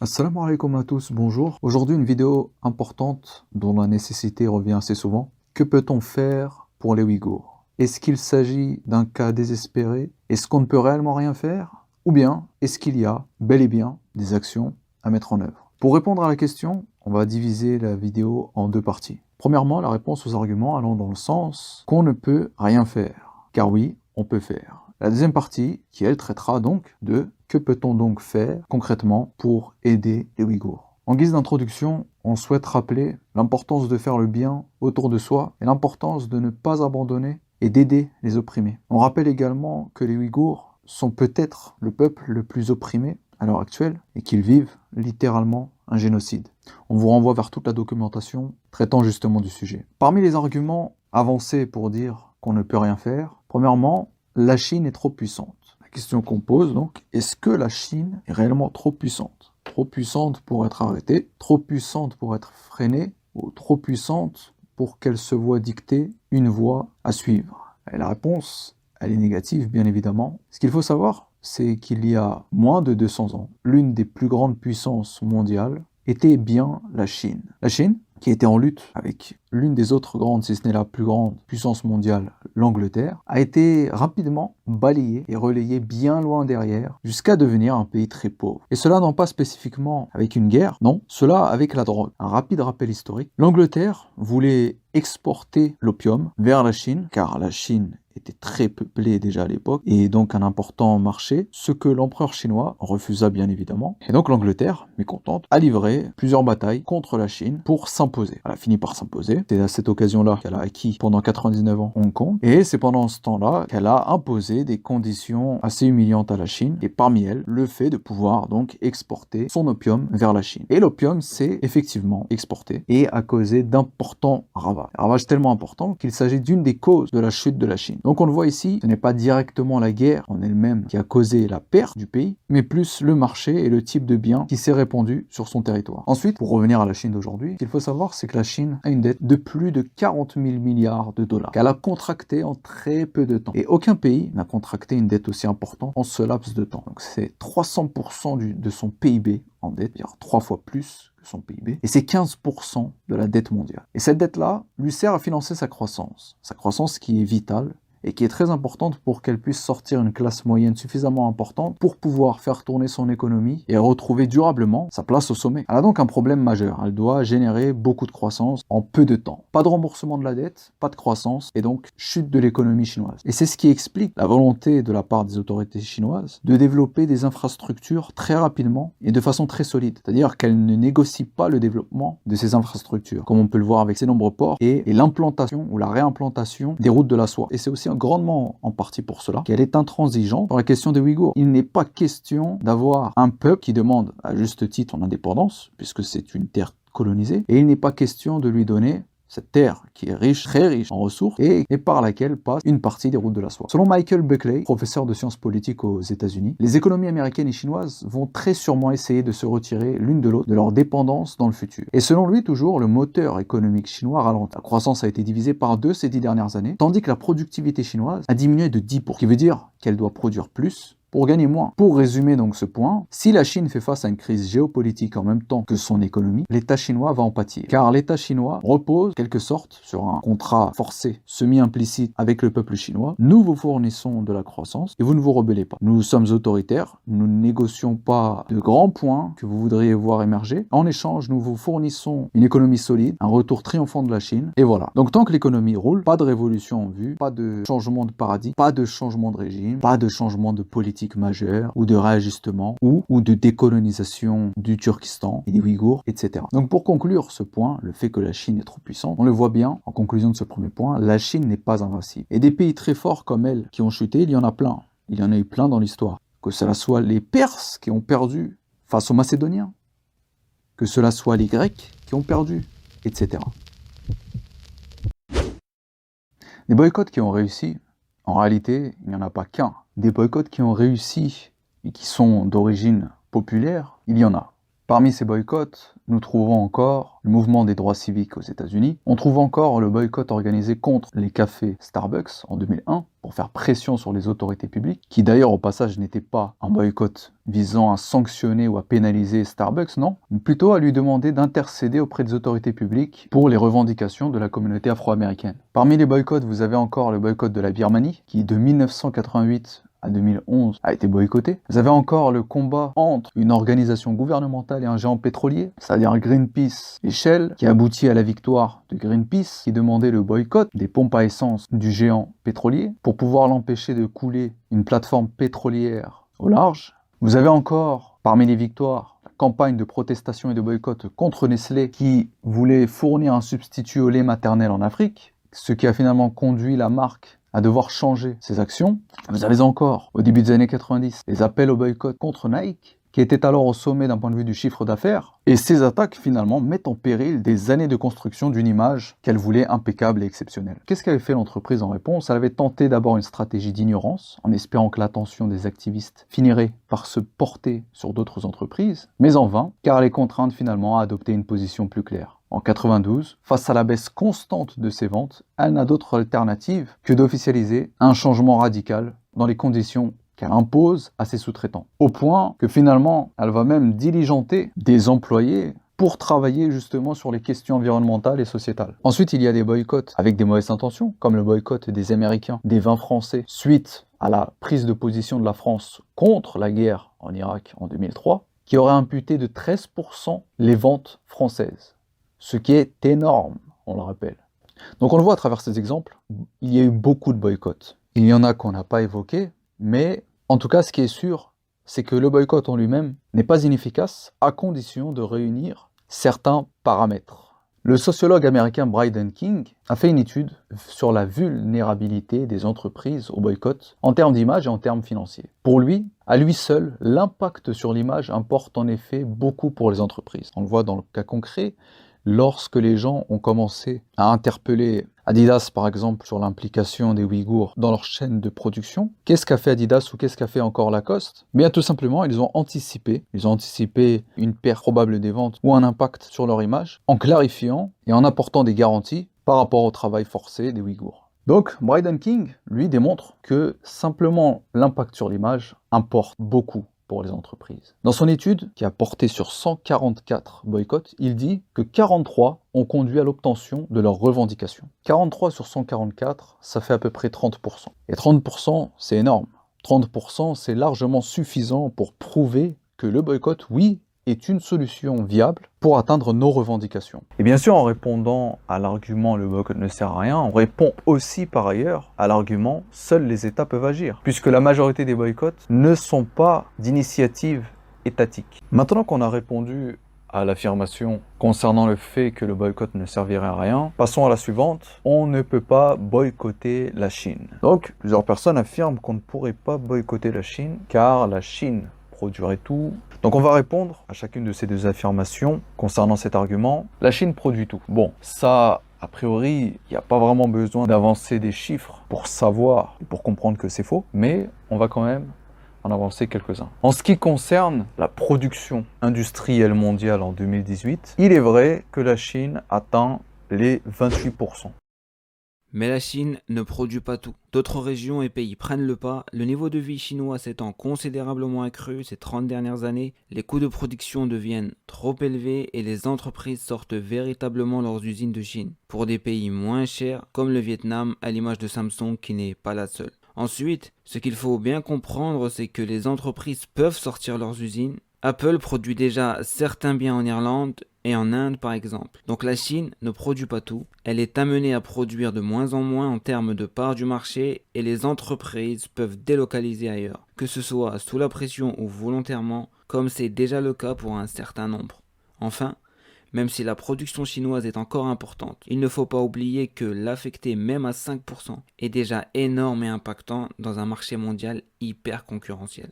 Assalamu alaikum à tous, bonjour. Aujourd'hui, une vidéo importante dont la nécessité revient assez souvent. Que peut-on faire pour les Ouïghours? Est-ce qu'il s'agit d'un cas désespéré? Est-ce qu'on ne peut réellement rien faire? Ou bien, est-ce qu'il y a bel et bien des actions à mettre en œuvre? Pour répondre à la question, on va diviser la vidéo en deux parties. Premièrement, la réponse aux arguments allant dans le sens qu'on ne peut rien faire. Car oui, on peut faire. La deuxième partie, qui elle traitera donc de que peut-on donc faire concrètement pour aider les Ouïghours. En guise d'introduction, on souhaite rappeler l'importance de faire le bien autour de soi et l'importance de ne pas abandonner et d'aider les opprimés. On rappelle également que les Ouïghours sont peut-être le peuple le plus opprimé à l'heure actuelle et qu'ils vivent littéralement un génocide. On vous renvoie vers toute la documentation traitant justement du sujet. Parmi les arguments avancés pour dire qu'on ne peut rien faire, premièrement, la Chine est trop puissante. La question qu'on pose donc, est-ce que la Chine est réellement trop puissante? Trop puissante pour être arrêtée, trop puissante pour être freinée, ou trop puissante pour qu'elle se voie dicter une voie à suivre? Et la réponse, elle est négative bien évidemment. Ce qu'il faut savoir, c'est qu'il y a moins de 200 ans, l'une des plus grandes puissances mondiales était bien la Chine. La Chine, qui était en lutte avec l'une des autres grandes, si ce n'est la plus grande puissance mondiale, l'Angleterre, a été rapidement balayée et relayée bien loin derrière, jusqu'à devenir un pays très pauvre. Et cela non pas spécifiquement avec une guerre, non, cela avec la drogue. Un rapide rappel historique. L'Angleterre voulait exporter l'opium vers la Chine, car la Chine était très peuplée déjà à l'époque, et donc un important marché, ce que l'empereur chinois refusa bien évidemment. Et donc l'Angleterre, mécontente, a livré plusieurs batailles contre la Chine pour s'imposer. Elle a fini par s'imposer. C'est à cette occasion-là qu'elle a acquis pendant 99 ans Hong Kong, et c'est pendant ce temps-là qu'elle a imposé des conditions assez humiliantes à la Chine, et parmi elles, le fait de pouvoir donc exporter son opium vers la Chine. Et l'opium s'est effectivement exporté et a causé d'importants ravages. Ravages tellement importants qu'il s'agit d'une des causes de la chute de la Chine. Donc on le voit ici, ce n'est pas directement la guerre en elle-même qui a causé la perte du pays, mais plus le marché et le type de biens qui s'est répandu sur son territoire. Ensuite, pour revenir à la Chine d'aujourd'hui, ce qu'il faut savoir, c'est que la Chine a une dette de plus de 40 000 milliards de dollars, qu'elle a contracté en très peu de temps. Et aucun pays n'a contracté une dette aussi importante en ce laps de temps. Donc c'est 300% de son PIB en dette, c'est-à-dire 3 fois plus que son PIB, et c'est 15% de la dette mondiale. Et cette dette-là lui sert à financer sa croissance qui est vitale, et qui est très importante pour qu'elle puisse sortir une classe moyenne suffisamment importante pour pouvoir faire tourner son économie et retrouver durablement sa place au sommet. Elle a donc un problème majeur, elle doit générer beaucoup de croissance en peu de temps. Pas de remboursement de la dette, pas de croissance, et donc chute de l'économie chinoise. Et c'est ce qui explique la volonté de la part des autorités chinoises de développer des infrastructures très rapidement et de façon très solide. C'est-à-dire qu'elles ne négocient pas le développement de ces infrastructures, comme on peut le voir avec ces nombreux ports, et l'implantation ou la réimplantation des routes de la soie. Et c'est aussi grandement en partie pour cela qu'elle est intransigeante sur la question des Ouïghours. Il n'est pas question d'avoir un peuple qui demande à juste titre son indépendance, puisque c'est une terre colonisée, et il n'est pas question de lui donner cette terre qui est riche, très riche en ressources, et par laquelle passe une partie des routes de la soie. Selon Michael Buckley, professeur de sciences politiques aux États-Unis, les économies américaines et chinoises vont très sûrement essayer de se retirer l'une de l'autre de leur dépendance dans le futur. Et selon lui, toujours, le moteur économique chinois ralentit. La croissance a été divisée par 2 ces 10 dernières années, tandis que la productivité chinoise a diminué de 10%, ce qui veut dire qu'elle doit produire plus pour gagner moins. Pour résumer donc ce point, si la Chine fait face à une crise géopolitique en même temps que son économie, l'État chinois va en pâtir. Car l'État chinois repose, en quelque sorte, sur un contrat forcé, semi-implicite avec le peuple chinois. Nous vous fournissons de la croissance et vous ne vous rebellez pas. Nous sommes autoritaires, nous ne négocions pas de grands points que vous voudriez voir émerger. En échange, nous vous fournissons une économie solide, un retour triomphant de la Chine, et voilà. Donc tant que l'économie roule, pas de révolution en vue, pas de changement de paradigme, pas de changement de régime, pas de changement de politique majeure ou de réajustement ou de décolonisation du Turkestan et des Ouïghours, etc. Donc pour conclure ce point, le fait que la Chine est trop puissante, on le voit bien en conclusion de ce premier point, la Chine n'est pas invincible. Et des pays très forts comme elle qui ont chuté, il y en a plein. Il y en a eu plein dans l'histoire. Que cela soit les Perses qui ont perdu face aux Macédoniens, que cela soit les Grecs qui ont perdu, etc. Des boycotts qui ont réussi, en réalité, il n'y en a pas qu'un. Des boycotts qui ont réussi et qui sont d'origine populaire, il y en a. Parmi ces boycotts, nous trouvons encore le mouvement des droits civiques aux États-Unis. On trouve encore le boycott organisé contre les cafés Starbucks en 2001 pour faire pression sur les autorités publiques, qui d'ailleurs au passage n'était pas un boycott visant à sanctionner ou à pénaliser Starbucks, non, mais plutôt à lui demander d'intercéder auprès des autorités publiques pour les revendications de la communauté afro-américaine. Parmi les boycotts, vous avez encore le boycott de la Birmanie, qui de 1988 à 2011 a été boycotté. Vous avez encore le combat entre une organisation gouvernementale et un géant pétrolier, c'est-à-dire Greenpeace et Shell, qui aboutit à la victoire de Greenpeace, qui demandait le boycott des pompes à essence du géant pétrolier pour pouvoir l'empêcher de couler une plateforme pétrolière au large. Vous avez encore, parmi les victoires, la campagne de protestation et de boycott contre Nestlé, qui voulait fournir un substitut au lait maternel en Afrique, ce qui a finalement conduit la marque à devoir changer ses actions. Vous avez encore, au début des années 90, les appels au boycott contre Nike, qui était alors au sommet d'un point de vue du chiffre d'affaires. Et ces attaques, finalement, mettent en péril des années de construction d'une image qu'elle voulait impeccable et exceptionnelle. Qu'est-ce qu'avait fait l'entreprise en réponse? Elle avait tenté d'abord une stratégie d'ignorance, en espérant que l'attention des activistes finirait par se porter sur d'autres entreprises, mais en vain, car elle est contrainte finalement à adopter une position plus claire. En 92, face à la baisse constante de ses ventes, elle n'a d'autre alternative que d'officialiser un changement radical dans les conditions qu'elle impose à ses sous-traitants. Au point que finalement, elle va même diligenter des employés pour travailler justement sur les questions environnementales et sociétales. Ensuite, il y a des boycotts avec des mauvaises intentions, comme le boycott des Américains, des vins français, suite à la prise de position de la France contre la guerre en Irak en 2003, qui aurait imputé de 13% les ventes françaises. Ce qui est énorme, on le rappelle. Donc on le voit à travers ces exemples, il y a eu beaucoup de boycotts. Il y en a qu'on n'a pas évoqués, mais en tout cas ce qui est sûr, c'est que le boycott en lui-même n'est pas inefficace à condition de réunir certains paramètres. Le sociologue américain Brian King a fait une étude sur la vulnérabilité des entreprises au boycott en termes d'image et en termes financiers. Pour lui, à lui seul, l'impact sur l'image importe en effet beaucoup pour les entreprises. On le voit dans le cas concret, lorsque les gens ont commencé à interpeller Adidas, par exemple, sur l'implication des Ouïghours dans leur chaîne de production, qu'est-ce qu'a fait Adidas ou qu'est-ce qu'a fait encore Lacoste? Bien, tout simplement, ils ont anticipé une perte probable des ventes ou un impact sur leur image en clarifiant et en apportant des garanties par rapport au travail forcé des Ouïghours. Donc, Brian King, lui, démontre que simplement l'impact sur l'image importe beaucoup pour les entreprises. Dans son étude, qui a porté sur 144 boycotts, il dit que 43 ont conduit à l'obtention de leurs revendications. 43 sur 144, ça fait à peu près 30%. Et 30%, c'est énorme. 30%, c'est largement suffisant pour prouver que le boycott, oui, est une solution viable pour atteindre nos revendications. Et bien sûr, en répondant à l'argument « le boycott ne sert à rien », on répond aussi par ailleurs à l'argument « seuls les États peuvent agir », puisque la majorité des boycotts ne sont pas d'initiative étatique. Maintenant qu'on a répondu à l'affirmation concernant le fait que le boycott ne servirait à rien, passons à la suivante. On ne peut pas boycotter la Chine. Donc, plusieurs personnes affirment qu'on ne pourrait pas boycotter la Chine, car la Chine produirait tout. Donc on va répondre à chacune de ces deux affirmations concernant cet argument. La Chine produit tout. Bon, ça, a priori, il n'y a pas vraiment besoin d'avancer des chiffres pour savoir et pour comprendre que c'est faux, mais on va quand même en avancer quelques-uns. En ce qui concerne la production industrielle mondiale en 2018, il est vrai que la Chine atteint les 28%. Mais la Chine ne produit pas tout. D'autres régions et pays prennent le pas. Le niveau de vie chinois s'étant considérablement accru ces 30 dernières années, les coûts de production deviennent trop élevés et les entreprises sortent véritablement leurs usines de Chine pour des pays moins chers comme le Vietnam, à l'image de Samsung qui n'est pas la seule. Ensuite, ce qu'il faut bien comprendre, c'est que les entreprises peuvent sortir leurs usines. Apple produit déjà certains biens en Irlande et en Inde par exemple. Donc la Chine ne produit pas tout, elle est amenée à produire de moins en moins en termes de part du marché et les entreprises peuvent délocaliser ailleurs, que ce soit sous la pression ou volontairement, comme c'est déjà le cas pour un certain nombre. Enfin, même si la production chinoise est encore importante, il ne faut pas oublier que l'affecter même à 5% est déjà énorme et impactant dans un marché mondial hyper concurrentiel.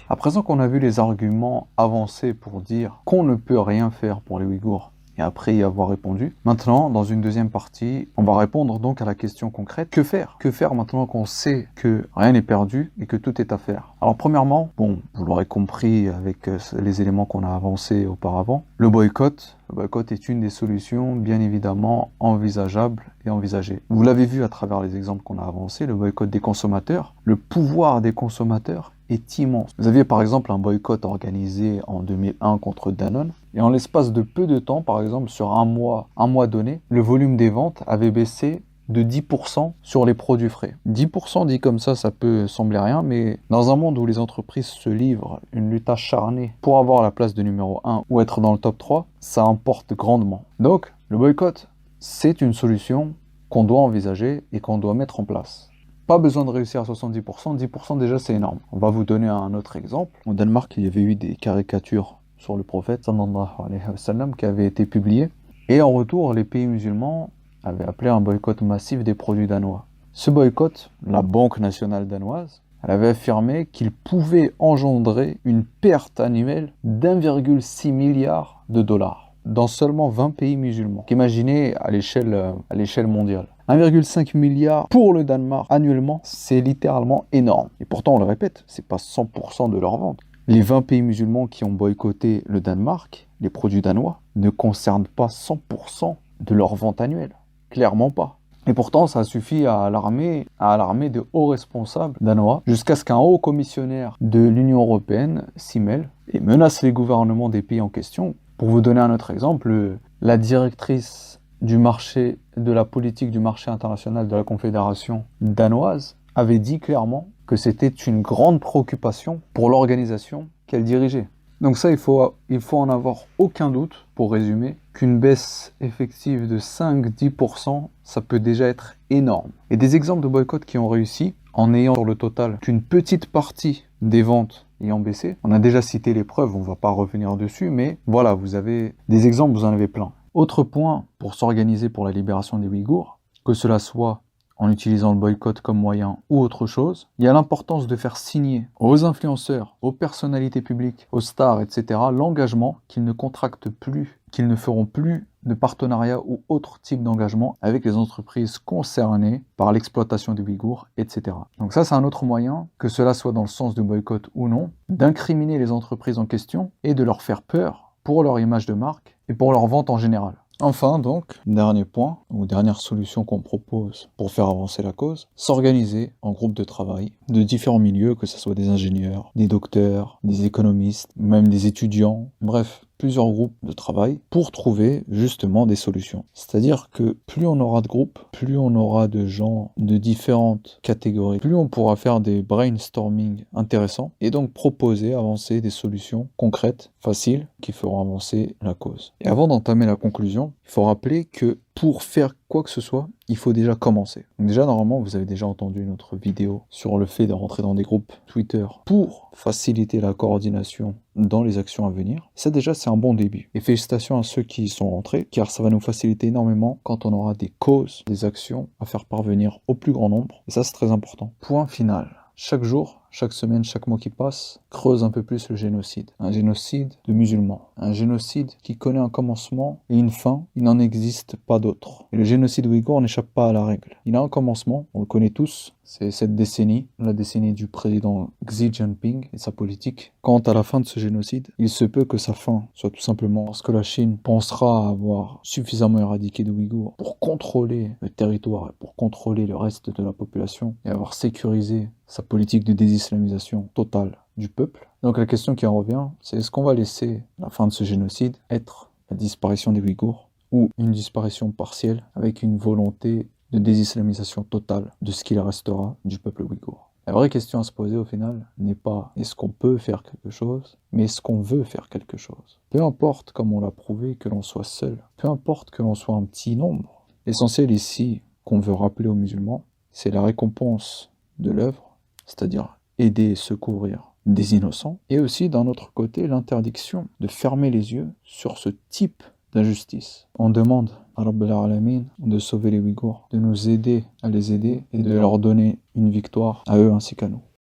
À présent qu'on a vu les arguments avancés pour dire qu'on ne peut rien faire pour les Ouïghours et après y avoir répondu. Maintenant, dans une deuxième partie, on va répondre donc à la question concrète. Que faire? Que faire maintenant qu'on sait que rien n'est perdu et que tout est à faire? Alors premièrement, bon, vous l'aurez compris avec les éléments qu'on a avancés auparavant, le boycott est une des solutions bien évidemment envisageables et envisagées. Vous l'avez vu à travers les exemples qu'on a avancés, le boycott des consommateurs, le pouvoir des consommateurs est immense. Vous aviez par exemple un boycott organisé en 2001 contre Danone, et en l'espace de peu de temps, par exemple sur un mois donné, le volume des ventes avait baissé de 10% sur les produits frais. 10% dit comme ça peut sembler rien, mais dans un monde où les entreprises se livrent une lutte acharnée pour avoir la place de numéro 1 ou être dans le top 3, ça importe grandement. Donc, le boycott, c'est une solution qu'on doit envisager et qu'on doit mettre en place. Pas besoin de réussir à 70%, 10% déjà c'est énorme. On va vous donner un autre exemple. Au Danemark, il y avait eu des caricatures sur le prophète sallallahu alayhi wa sallam qui avaient été publiées. Et en retour, les pays musulmans avait appelé un boycott massif des produits danois. Ce boycott, la Banque nationale danoise, elle avait affirmé qu'il pouvait engendrer une perte annuelle d'1,6 milliard de dollars dans seulement 20 pays musulmans. Imaginez à l'échelle mondiale. 1,5 milliard pour le Danemark annuellement, c'est littéralement énorme. Et pourtant, on le répète, c'est pas 100% de leur vente. Les 20 pays musulmans qui ont boycotté le Danemark, les produits danois, ne concernent pas 100% de leur vente annuelle. Clairement pas. Et pourtant, ça suffit à alarmer de hauts responsables danois, jusqu'à ce qu'un haut commissionnaire de l'Union européenne s'y mêle et menace les gouvernements des pays en question. Pour vous donner un autre exemple, la directrice du marché, de la politique du marché international de la Confédération danoise, avait dit clairement que c'était une grande préoccupation pour l'organisation qu'elle dirigeait. Donc ça, il faut en avoir aucun doute, pour résumer, qu'une baisse effective de 5-10%, ça peut déjà être énorme. Et des exemples de boycotts qui ont réussi, en ayant sur le total qu'une petite partie des ventes ayant baissé, on a déjà cité les preuves, on ne va pas revenir dessus, mais voilà, vous avez des exemples, vous en avez plein. Autre point pour s'organiser pour la libération des Ouïghours, que cela soit en utilisant le boycott comme moyen ou autre chose, il y a l'importance de faire signer aux influenceurs, aux personnalités publiques, aux stars, etc., l'engagement qu'ils ne contractent plus, qu'ils ne feront plus de partenariat ou autre type d'engagement avec les entreprises concernées par l'exploitation des Ouïghours, etc. Donc ça, c'est un autre moyen, que cela soit dans le sens du boycott ou non, d'incriminer les entreprises en question et de leur faire peur pour leur image de marque et pour leur vente en général. Enfin donc, dernier point, ou dernière solution qu'on propose pour faire avancer la cause, s'organiser en groupe de travail de différents milieux, que ce soit des ingénieurs, des docteurs, des économistes, même des étudiants, bref, plusieurs groupes de travail pour trouver justement des solutions. C'est-à-dire que plus on aura de groupes, plus on aura de gens de différentes catégories, plus on pourra faire des brainstorming intéressants et donc proposer, avancer des solutions concrètes, faciles, qui feront avancer la cause. Et avant d'entamer la conclusion, il faut rappeler que pour faire quoi que ce soit, il faut déjà commencer. Donc déjà, normalement, vous avez déjà entendu notre vidéo sur le fait de rentrer dans des groupes Twitter pour faciliter la coordination dans les actions à venir. Ça déjà, c'est un bon début. Et félicitations à ceux qui y sont rentrés, car ça va nous faciliter énormément quand on aura des causes, des actions à faire parvenir au plus grand nombre. Et ça, c'est très important. Point final. Chaque jour, chaque semaine, chaque mois qui passe, creuse un peu plus le génocide. Un génocide de musulmans. Un génocide qui connaît un commencement et une fin. Il n'en existe pas d'autre. Et le génocide ouïghour n'échappe pas à la règle. Il a un commencement, on le connaît tous, c'est cette décennie, la décennie du président Xi Jinping et sa politique. Quant à la fin de ce génocide, il se peut que sa fin soit tout simplement parce que la Chine pensera avoir suffisamment éradiqué de Ouïghours pour contrôler le territoire et pour contrôler le reste de la population et avoir sécurisé sa politique de désislamisation totale du peuple. Donc la question qui en revient, c'est est-ce qu'on va laisser la fin de ce génocide être la disparition des Ouïghours ou une disparition partielle avec une volonté de désislamisation totale de ce qu'il restera du peuple ouïghour. La vraie question à se poser au final n'est pas est-ce qu'on peut faire quelque chose, mais est-ce qu'on veut faire quelque chose. Peu importe, comme on l'a prouvé, que l'on soit seul, peu importe que l'on soit un petit nombre, l'essentiel ici qu'on veut rappeler aux musulmans, c'est la récompense de l'œuvre, c'est-à-dire aider et secourir des innocents, et aussi d'un autre côté l'interdiction de fermer les yeux sur ce type d'injustice. On demande à Rabb al-Alamin de sauver les Ouïghours, de nous aider à les aider et de leur donner une victoire à eux ainsi qu'à nous.